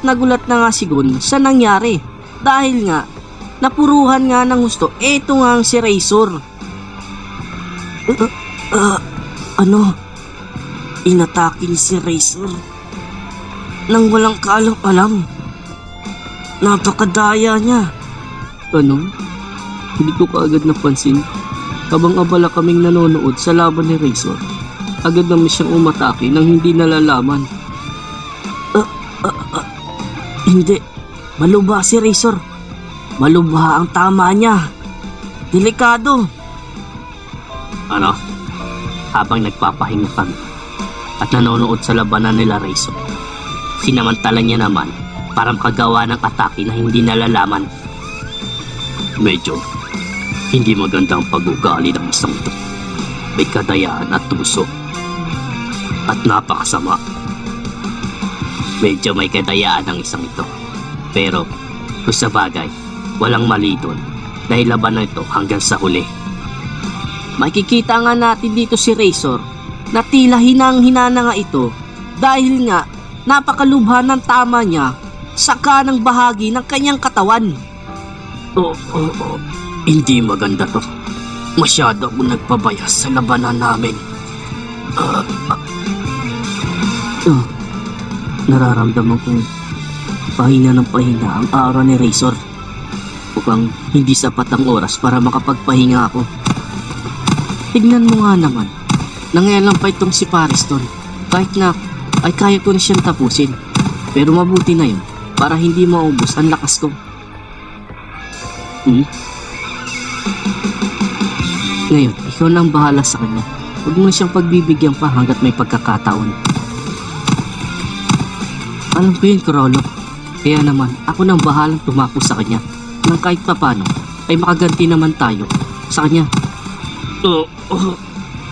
Nagulat na nga si Gon sa nangyari dahil nga napuruhan nga ng gusto. Eto nga ang si Razor. Ano? Inatake ni si Razor nang walang kaalam-alam. Napakadaya niya. Ano? Hindi ko kaagad napansin. Habang abala kaming nanonood sa laban ni Razor, agad naman siyang umatake nang hindi nalalaman. Hindi. Malubha si Razor. Malubha ang tama niya. Delikado. Ano? Habang nagpapahinga kami at nanonood sa labanan nila Razor, sinamantala niya naman para makagawa ng atake na hindi nalalaman. Medyo hindi magandang pag-ugali ng isang ito. May kadayaan at tuso at napakasama. Medyo may kadayaan ang isang ito. Pero kung sa bagay, walang mali doon dahil laban na ito hanggang sa huli. Makikita nga natin dito si Razor na tila hinang-hina na nga ito dahil nga napakalubha ng tama niya sa kanang bahagi ng kanyang katawan. Hindi maganda to. Masyado akong nagpabayas sa labanan namin. Nararamdaman kong pahinga ng pahinga ang aura ni Razor. Mukhang hindi sapat ang oras para makapagpahinga ako. Tignan mo nga naman, nangyayang pa itong si Pariston. Kahit na ay kaya ko na siyang tapusin. Pero mabuti na yun para hindi maubos ang lakas ko. Ngayon, ikaw na ang bahala sa kanya. Huwag mo na siyang pagbibigyan pa hanggat may pagkakataon. Alam ko yun, Kurolo. Kaya naman, ako nang bahalang tumapo sa kanya nang kahit papano ay makaganti naman tayo sa kanya.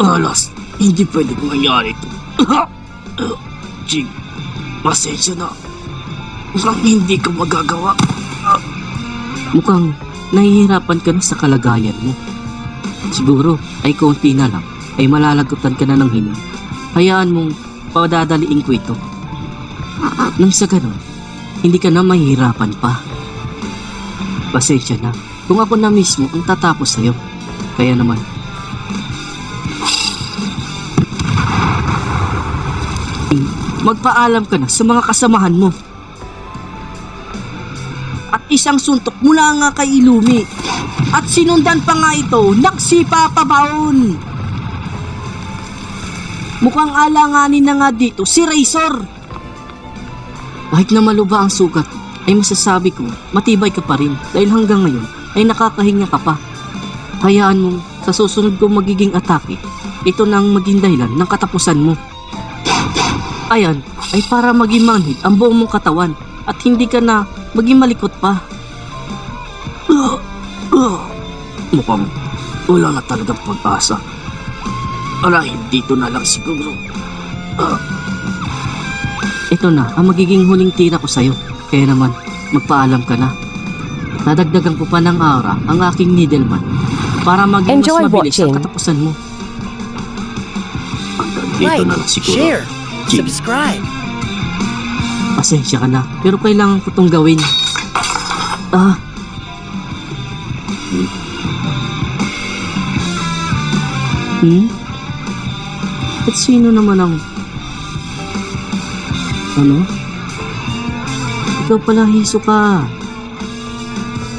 Alas, hindi pwede mangyari ito. Jing, pasensya na. Mukhang hindi ka magagawa. Mukhang nahihirapan ka na sa kalagayan mo. Siguro ay konti na lang ay malalagutan ka na ng hining. Hayaan mong padadaliin ko ito. Nang sa ganun, hindi ka na mahihirapan pa. Pasensya na kung ako na mismo ang tatapos sa'yo. Kaya naman, magpaalam ka na sa mga kasamahan mo. At isang suntok mula nga kay Illumi. At sinundan pa nga ito ng Sipa Pabaon. Mukhang alanganin na nga dito si Razor. Kahit na malubha ang sugat, ay masasabi ko matibay ka pa rin dahil hanggang ngayon ay nakakahinga ka pa. Hayaan mong sa susunod kong magiging atake, ito nang maging dahilan ng katapusan mo. Ayan ay para maging manhid ang buong mong katawan at hindi ka na maging malikot pa. Mukhang wala na talagang pag-asa. Alahin dito na lang siguro. Ito na ang magiging huling tira ko sa'yo. Kaya naman, magpaalam ka na. Nadagdagan ko pa ng aura ang aking Needleman para maging mas mabilis ang katapusan mo. Dito na lang siguro. Share, subscribe. Pasensya ka na, pero kailangan ko itong gawin. At sino naman ang... Ano? Ikaw pala, Hisoka.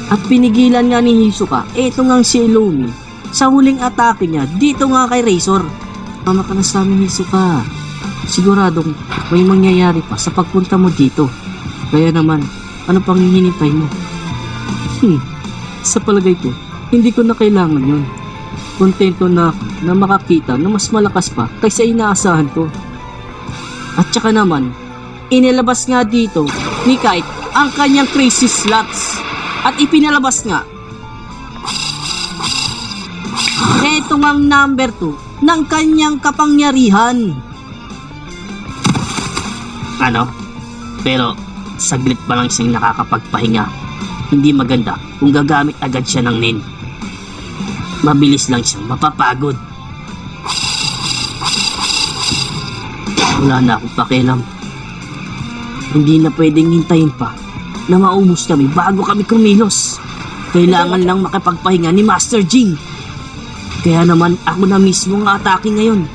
At pinigilan nga ni Hisoka, eto nga si Illumi. Sa huling atake niya, dito nga kay Razor. Tama ka na sa amin, Hisoka. Siguradong may mangyayari pa sa pagpunta mo dito. Kaya naman, ano pang hihinintay mo? Sa palagay ko, hindi ko na kailangan yun. Kontento na ako na makakita na mas malakas pa kaysa inaasahan ko. At saka naman, inilabas nga dito ni Kite ang kanyang crazy slots at ipinalabas nga ito ang number 2 ng kanyang kapangyarihan. Ano? Pero saglit pa lang siyang nakakapagpahinga. Hindi maganda kung gagamit agad siya ng nin. Mabilis lang siyang mapapagod. Wala na akong pakialam. Hindi na pwedeng hintayin pa na maubos kami bago kami kumilos. Kailangan lang makapagpahinga ni Master Jing. Kaya naman ako na mismo ang atake ngayon.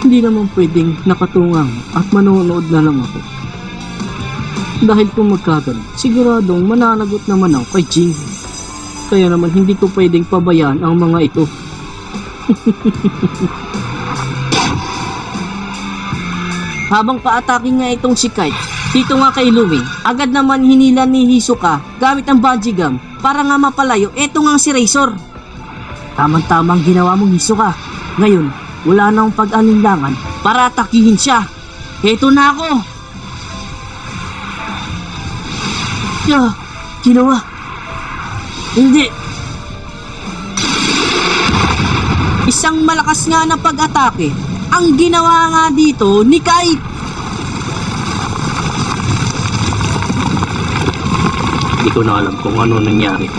Hindi naman pwedeng nakatungang at manonood na lang ako. Dahil kung magkaganon, siguradong mananagot naman ako kay Jing. Kaya naman hindi ko pwedeng pabayaan ang mga ito. Habang paatake nga itong si Kite, dito nga kay Lumi, agad naman hinila ni Hisoka gamit ang bungee gum para nga mapalayo eto nga si Razor. Tamang-tamang ginawa mong Hisoka. Ngayon, wala nang pag-alinlangan para atakihin siya. Eto na ako! Ginawa. Hindi. Isang malakas nga na pag-atake ang ginawa nga dito ni Kite. Hindi ko na alam kung ano nangyari.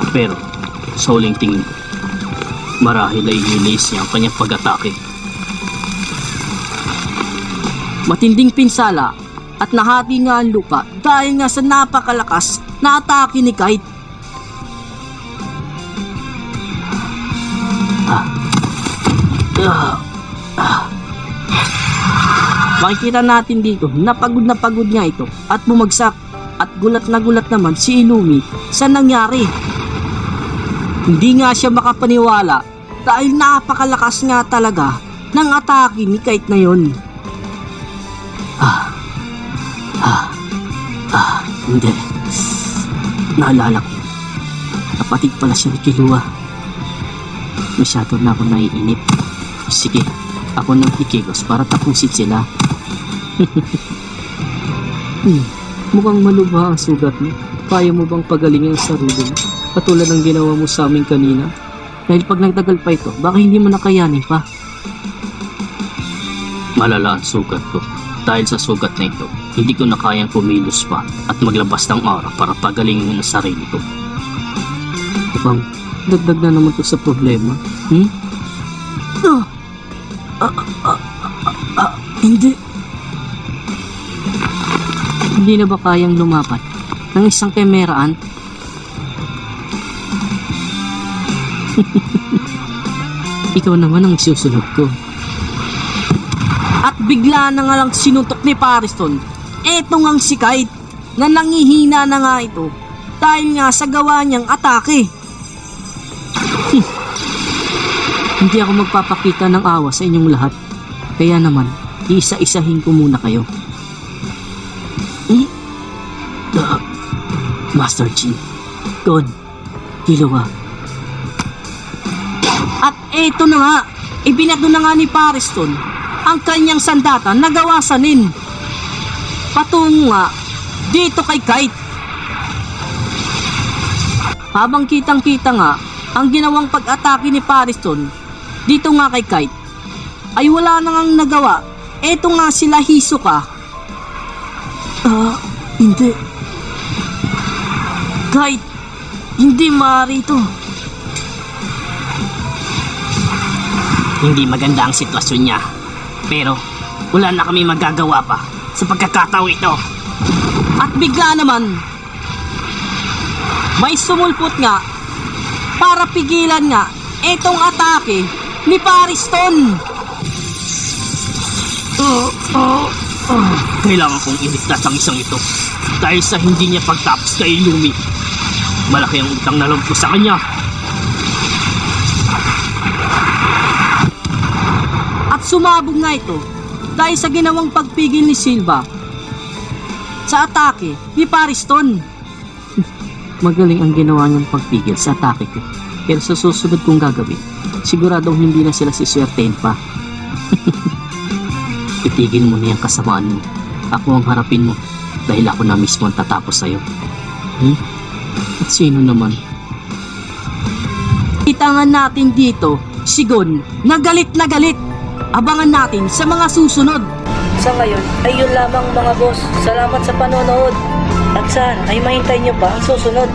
Pero sa huling tingin ko, marahil ay nilis niya ang kanyang pag-atake. Matinding pinsala at nahati nga ang lupa dahil nga sa napakalakas na atake ni Kite. Makikita natin dito na pagod nga ito at bumagsak at gulat na gulat naman si Illumi sa nangyari. Hindi nga siya makapaniwala dahil napakalakas nga talaga ng atake ni Kite na yon. Hindi. Naalala ko. Kapatid pala siya ni Killua. Masyado na ako naiinip. Sige, ako nang kikigos para tapusin sila. Mukhang malubha ang sugat mo. Kaya mo bang pagalingin ang sarili mo? Katulad ng ginawa mo sa amin kanina? Dahil pag nagtagal pa ito, baka hindi mo nakayanin pa. Malala ang sugat ko. Dahil sa sugat na ito, hindi ko na kayang kumilos pa at maglabas ng aura para pagalingin ang sarili ko. Mukhang dagdag na naman to sa problema. Hindi. Hindi na ba kayang lumapat ng isang kemeraan? Ikaw naman ang susunod ko. At bigla na nga lang sinuntok ni Pariston eto ngang si Kite na nangihina na nga ito dahil nga sa gawa niyang atake. Hindi ako magpapakita ng awa sa inyong lahat. Kaya naman, iisa-isahin ko muna kayo. Master Jing, Gon, Killua. At eto na nga, ibinato na nga ni Pariston ang kanyang sandata na gawasanin. Patungo nga dito kay Kite. Habang kitang-kita nga ang ginawang pag-atake ni Pariston dito nga kay Kite, ay wala na ngang nagawa. Eto nga sila Hisoka. Hindi. Kite, hindi maaari ito. Hindi maganda ang sitwasyon niya. Pero wala na kami magagawa pa sa pagkakataon ito. At bigla naman, may sumulpot nga para pigilan nga itong atake ni Pariston. Kailangan kong iligtas ang isang ito dahil sa hindi niya pagtapos kay Illumi. Malaki ang utang na loob ko sa kanya. At sumabog nga ito dahil sa ginawang pagpigil ni Silva sa atake ni Pariston. Magaling ang ginawa niyang pagpigil sa atake ko. Pero sa susunod kong gagawin, siguradong hindi na sila siswertein pa. Itigil mo na yung kasamaan mo. Ako ang harapin mo dahil ako na mismo ang tatapos sa'yo. At sino naman? Itangan natin dito si Gon na galit na galit. Abangan natin sa mga susunod. Sa ngayon ay yun lamang mga boss. Salamat sa panonood. At sana ay mahintay nyo pa ang susunod.